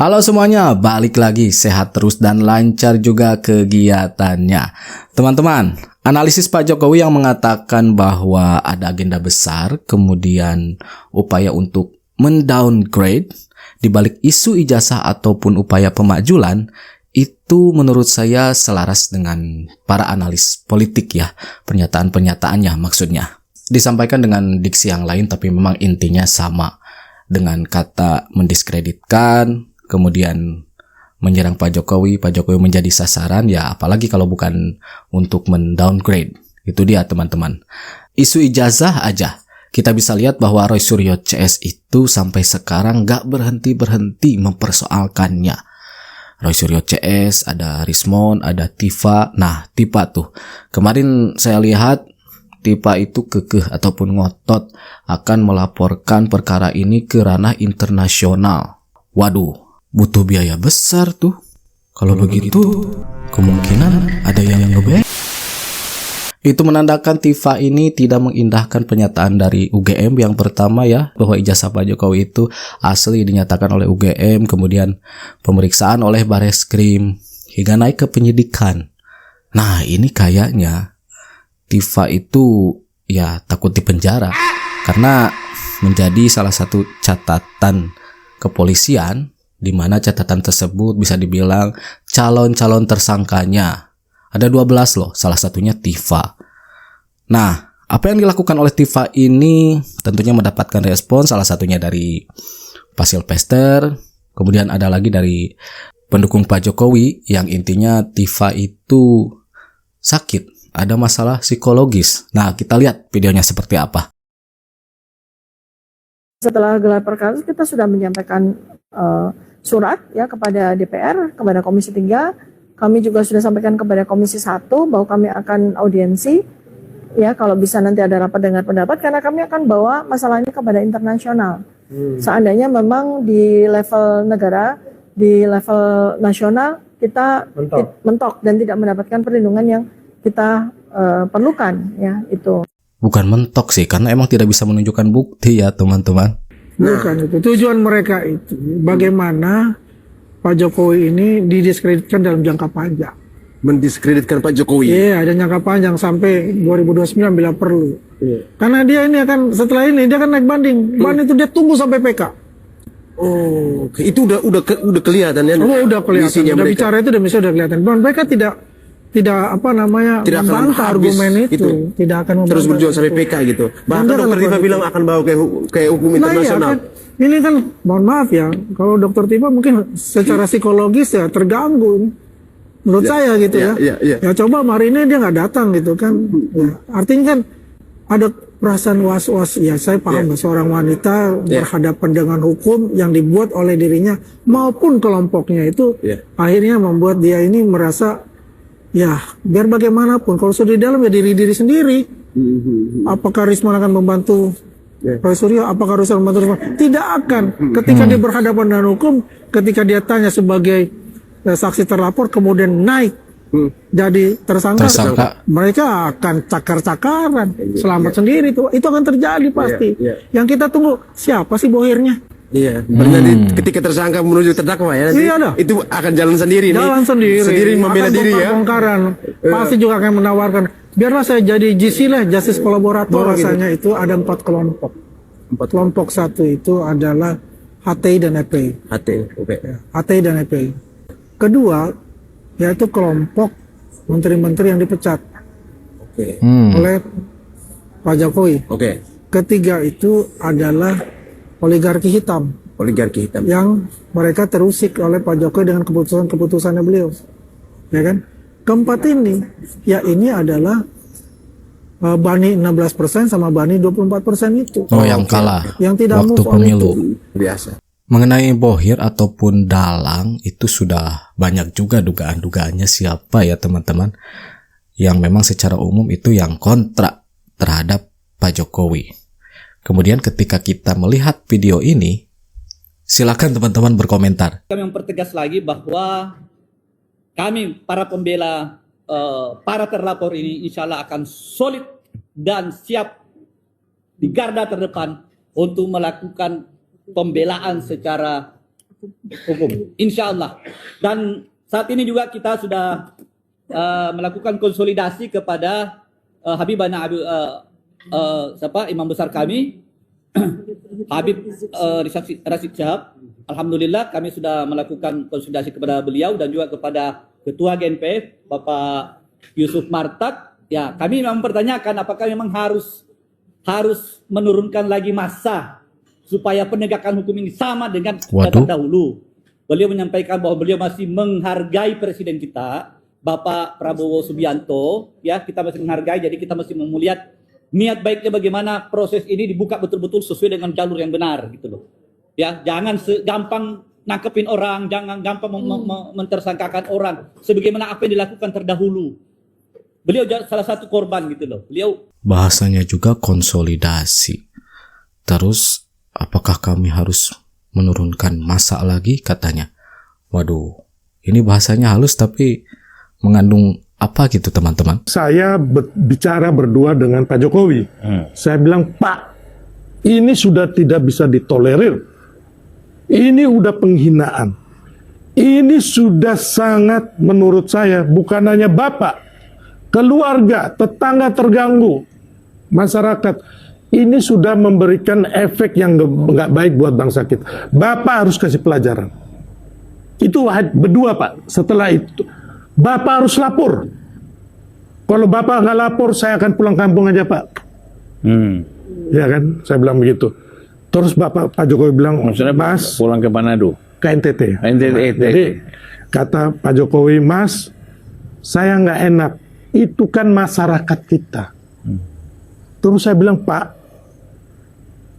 Halo semuanya, balik lagi sehat terus dan lancar juga kegiatannya. Teman-teman, analisis Pak Jokowi yang mengatakan bahwa ada agenda besar, kemudian upaya untuk mendowngrade di balik isu ijazah ataupun upaya pemakzulan, itu menurut saya selaras dengan para analis politik ya, pernyataan-pernyataannya maksudnya. Disampaikan dengan diksi yang lain tapi memang intinya sama, dengan kata mendiskreditkan, kemudian menyerang Pak Jokowi menjadi sasaran, ya apalagi kalau bukan untuk mendowngrade. Itu dia teman-teman. Isu ijazah aja, kita bisa lihat bahwa Roy Suryo CS itu sampai sekarang gak berhenti-berhenti mempersoalkannya. Roy Suryo CS, ada Rismon, ada Tifa. Nah, Tifa tuh, kemarin saya lihat Tifa itu kekeh ataupun ngotot akan melaporkan perkara ini ke ranah internasional. Waduh, butuh biaya besar tuh. Kalau begitu, kemungkinan ada yang ngebet. Itu menandakan Tifa ini tidak mengindahkan pernyataan dari UGM yang pertama ya, bahwa ijazah Pak Jokowi itu asli dinyatakan oleh UGM, kemudian pemeriksaan oleh Bareskrim, hingga naik ke penyidikan. Nah, ini kayaknya Tifa itu ya takut dipenjara, karena menjadi salah satu catatan kepolisian, di mana catatan tersebut bisa dibilang calon-calon tersangkanya. Ada 12 loh, salah satunya Tifa. Nah, apa yang dilakukan oleh Tifa ini tentunya mendapatkan respon, salah satunya dari Pasilpester, kemudian ada lagi dari pendukung Pak Jokowi, yang intinya Tifa itu sakit, ada masalah psikologis. Nah, kita lihat videonya seperti apa. Setelah gelar perkara, kita sudah menyampaikan surat ya kepada DPR, kepada Komisi 3. Kami juga sudah sampaikan kepada Komisi 1 bahwa kami akan audiensi ya, kalau bisa nanti ada rapat dengar pendapat, karena kami akan bawa masalahnya kepada internasional. Seandainya memang di level negara, di level nasional kita mentok dan tidak mendapatkan perlindungan yang kita perlukan ya, itu. Bukan mentok sih, karena emang tidak bisa menunjukkan bukti ya teman-teman. Bukan itu. Tujuan mereka itu bagaimana Pak Jokowi ini didiskreditkan dalam jangka panjang. Mendiskreditkan Pak Jokowi? Iya, ada jangka panjang sampai 2029 bila perlu. Karena dia ini akan, setelah ini dia akan naik banding. Banding itu dia tunggu sampai PK. Oh, itu udah kelihatan ya? Oh, udah kelihatan. Udah bicara itu udah kelihatan. Mereka tidak membantah argumen itu, tidak akan terus berjuang sampai PK gitu. Bahkan dokter Tifa bilang akan bawa ke hukum internasional. Iya, kan, ini kan mohon maaf ya, kalau dokter Tifa mungkin secara psikologis ya terganggu, menurut saya gitu ya. Ya coba hari ini dia nggak datang gitu kan. Ya, artinya kan ada perasaan was-was. Ya saya paham seorang wanita berhadapan dengan hukum yang dibuat oleh dirinya maupun kelompoknya itu, akhirnya membuat dia ini merasa, ya, biar bagaimanapun, kalau sudah di dalam ya diri sendiri. Apakah Rismon akan membantu Roy Suryo? Apakah Roy Suryo membantu Rismon? Tidak akan. Ketika dia berhadapan dengan hukum, ketika dia tanya sebagai saksi terlapor, kemudian naik jadi tersangka, mereka akan cakar-cakaran, selamat sendiri. Itu akan terjadi pasti. Yang kita tunggu, siapa sih bohirnya? Iya, berarti ketika tersangka menuju terdakwa ya, nanti itu akan jalan sendiri. Sendiri membela diri ya. Bongkaran. Pasti juga akan menawarkan, biarlah saya jadi GC lah, justice kolaborator. Rasanya itu ada 4 kelompok. Kelompok satu itu adalah HTI dan EPI. HTI dan EPI. Kedua, yaitu kelompok menteri-menteri yang dipecat oleh Pak Jokowi. Ketiga itu adalah oligarki hitam yang mereka terusik oleh Pak Jokowi dengan keputusannya beliau, ya kan? Keempat ini, ya ini adalah Bani 16% sama Bani 24% itu. Oh, yang kalah, yang tidak waktu pemilu itu. Biasa. Mengenai bohir ataupun dalang, itu sudah banyak juga dugaan-dugaannya siapa ya teman-teman, yang memang secara umum itu yang kontra terhadap Pak Jokowi. Kemudian ketika kita melihat video ini, silakan teman-teman berkomentar. Kami mempertegas lagi bahwa kami para pembela para terlapor ini insya Allah akan solid dan siap di garda terdepan untuk melakukan pembelaan secara hukum. Insya Allah. Dan saat ini juga kita sudah melakukan konsolidasi kepada Habibana Imam besar kami Habib Rashid Shihab. Alhamdulillah kami sudah melakukan konsolidasi kepada beliau dan juga kepada Ketua GNPF Bapak Yusuf Martak. Ya, kami memang mempertanyakan apakah memang harus menurunkan lagi masa supaya penegakan hukum ini sama dengan terdahulu. Beliau menyampaikan bahwa beliau masih menghargai presiden kita, Bapak Prabowo Subianto. Ya, kita masih menghargai, jadi kita masih melihat niat baiknya bagaimana proses ini dibuka betul-betul sesuai dengan jalur yang benar gitu loh. Ya, jangan gampang nangkepin orang, jangan gampang mentersangkakan orang sebagaimana apa yang dilakukan terdahulu. Beliau salah satu korban gitu loh. Beliau bahasanya juga konsolidasi. Terus apakah kami harus menurunkan masa lagi katanya? Waduh, ini bahasanya halus tapi mengandung apa gitu teman-teman? Saya bicara berdua dengan Pak Jokowi. Saya bilang, Pak, ini sudah tidak bisa ditolerir. Ini udah penghinaan. Ini sudah sangat menurut saya, bukan hanya Bapak, keluarga, tetangga terganggu, masyarakat. Ini sudah memberikan efek yang nggak baik buat bangsa kita. Bapak harus kasih pelajaran. Itu berdua, Pak. Setelah itu, Bapak harus lapor. Kalau Bapak nggak lapor, saya akan pulang kampung aja, Pak. Ya kan? Saya bilang begitu. Terus Pak Jokowi bilang, maksudnya Mas, pulang ke Manado? Ke NTT. NTT. Jadi, kata Pak Jokowi, Mas, saya nggak enak. Itu kan masyarakat kita. Terus saya bilang, Pak,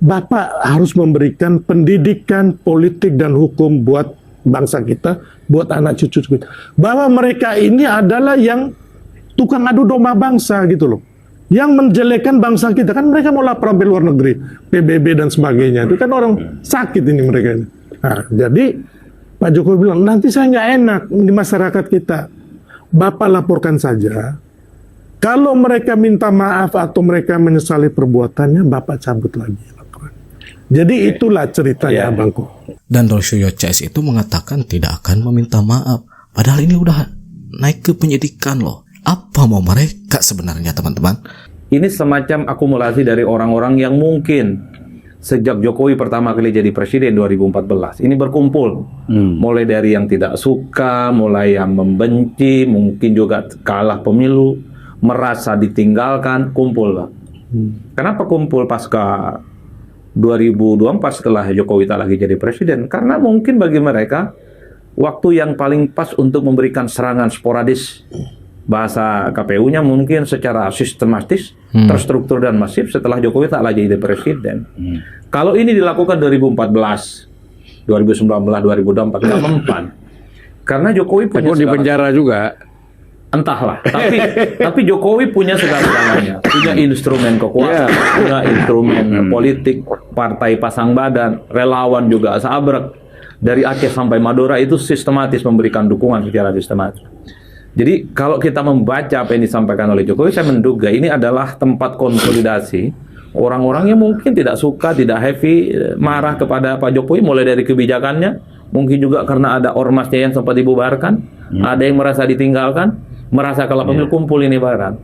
Bapak harus memberikan pendidikan politik dan hukum buat bangsa kita, buat anak cucu kita. Bahwa mereka ini adalah yang tukang adu domba bangsa gitu loh. Yang menjelekkan bangsa kita. Kan mereka mau lapor sampai luar negeri, PBB dan sebagainya. Itu kan orang sakit ini mereka. Nah, jadi Pak Jokowi bilang, nanti saya nggak enak di masyarakat kita. Bapak laporkan saja. Kalau mereka minta maaf atau mereka menyesali perbuatannya, Bapak cabut lagi laporan. Jadi itulah ceritanya, Abangku. Dan Rosioyo CS itu mengatakan tidak akan meminta maaf. Padahal ini udah naik ke penyidikan loh. Apa mau mereka sebenarnya teman-teman? Ini semacam akumulasi dari orang-orang yang mungkin sejak Jokowi pertama kali jadi presiden 2014 ini berkumpul. Mulai dari yang tidak suka, mulai yang membenci, mungkin juga kalah pemilu, merasa ditinggalkan, kumpul. Kenapa kumpul pasca 2024 setelah Jokowi tak lagi jadi presiden? Karena mungkin bagi mereka waktu yang paling pas untuk memberikan serangan sporadis. Bahasa KPU-nya mungkin secara sistematis, terstruktur dan masif setelah Jokowi tak lagi jadi presiden. Kalau ini dilakukan 2014, 2019, 2024, nggak mempan. Karena Jokowi punya di penjara juga. Entahlah. Tapi Jokowi punya segala-galanya. Punya instrumen kekuasaan, punya instrumen politik, partai pasang badan, relawan juga sabrek. Dari Aceh sampai Madura itu sistematis memberikan dukungan secara sistematis. Jadi kalau kita membaca apa yang disampaikan oleh Jokowi, saya menduga ini adalah tempat konsolidasi orang-orang yang mungkin tidak suka, tidak happy, marah kepada Pak Jokowi, mulai dari kebijakannya, mungkin juga karena ada ormasnya yang sempat dibubarkan, ada yang merasa ditinggalkan, merasa kalau pemilu kumpul ini barang.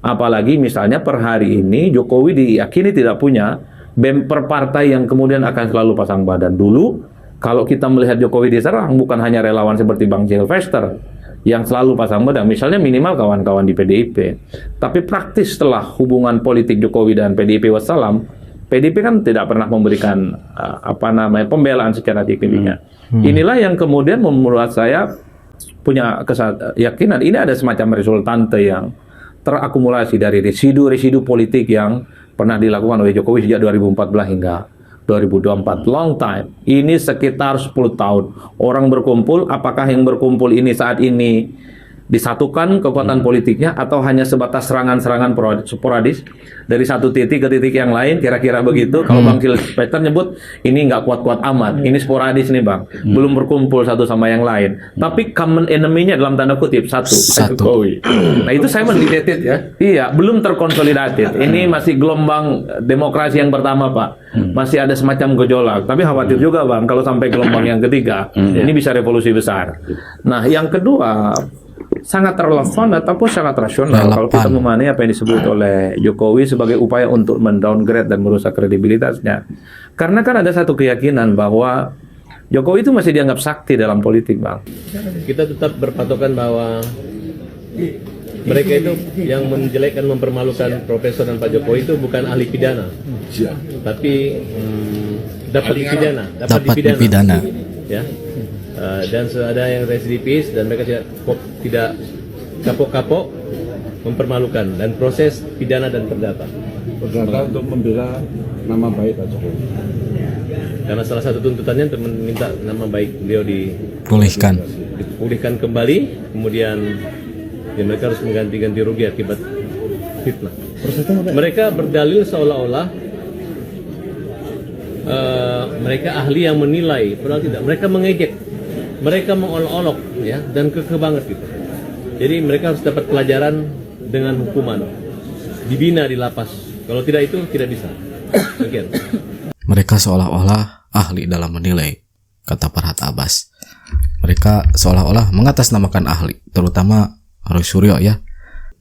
Apalagi misalnya per hari ini Jokowi diyakini tidak punya bemper partai yang kemudian akan selalu pasang badan. Dulu kalau kita melihat Jokowi diserang, bukan hanya relawan seperti Bang Sylvester yang selalu pasang badan, misalnya minimal kawan-kawan di PDIP. Tapi praktis setelah hubungan politik Jokowi dan PDIP wassalam, PDIP kan tidak pernah memberikan pembelaan secara signifikan. Inilah yang kemudian membuat saya punya keyakinan ini ada semacam resultante yang terakumulasi dari residu-residu politik yang pernah dilakukan oleh Jokowi sejak 2014 hingga 2024, long time. Ini sekitar 10 tahun. Orang berkumpul, apakah yang berkumpul ini saat ini disatukan kekuatan politiknya atau hanya sebatas serangan-serangan sporadis dari satu titik ke titik yang lain, kira-kira begitu. Kalau Bang Peter nyebut ini nggak kuat-kuat amat, ini sporadis nih Bang, belum berkumpul satu sama yang lain. Tapi common enemy-nya dalam tanda kutip satu. Jokowi. Nah itu saya mendidated ya. Iya, belum terkonsolidated. Ini masih gelombang demokrasi yang pertama Pak. Masih ada semacam gejolak. Tapi khawatir juga Bang kalau sampai gelombang yang ketiga, ini bisa revolusi besar. Nah yang kedua, sangat relevan ataupun sangat rasional kalau kita memahami apa yang disebut oleh Jokowi sebagai upaya untuk mendowngrade dan merusak kredibilitasnya. Karena kan ada satu keyakinan bahwa Jokowi itu masih dianggap sakti dalam politik, Bang. Kita tetap berpatokan bahwa mereka itu yang menjelekkan, mempermalukan Profesor dan Pak Jokowi itu bukan ahli pidana, tapi dapat dipidana. Ya. Dan ada yang residivis dan mereka tidak kapok-kapok mempermalukan dan proses pidana dan perdata untuk membela nama baik Pak Jokowi. Karena salah satu tuntutannya untuk meminta nama baik beliau dipulihkan kembali, kemudian ya mereka harus mengganti rugi akibat fitnah. Mereka berdalil seolah-olah mereka ahli yang menilai, padahal tidak. Mereka mengejek, mereka mengolok-olok, ya, dan kekeh banget gitu. Jadi mereka harus dapat pelajaran dengan hukuman, dibina di lapas. Kalau tidak itu tidak bisa. Sekian. Mereka seolah-olah ahli dalam menilai, kata Farhad Abbas. Mereka seolah-olah mengatasnamakan ahli, terutama Roy Suryo ya.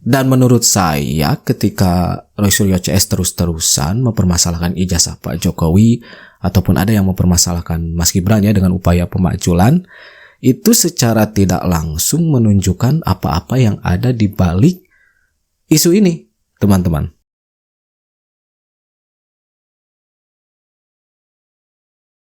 Dan menurut saya ketika Roy Suryo CS terus-terusan mempermasalahkan ijazah Pak Jokowi ataupun ada yang mempermasalahkan Mas Gibran ya dengan upaya pemakzulan, itu secara tidak langsung menunjukkan apa-apa yang ada di balik isu ini, teman-teman.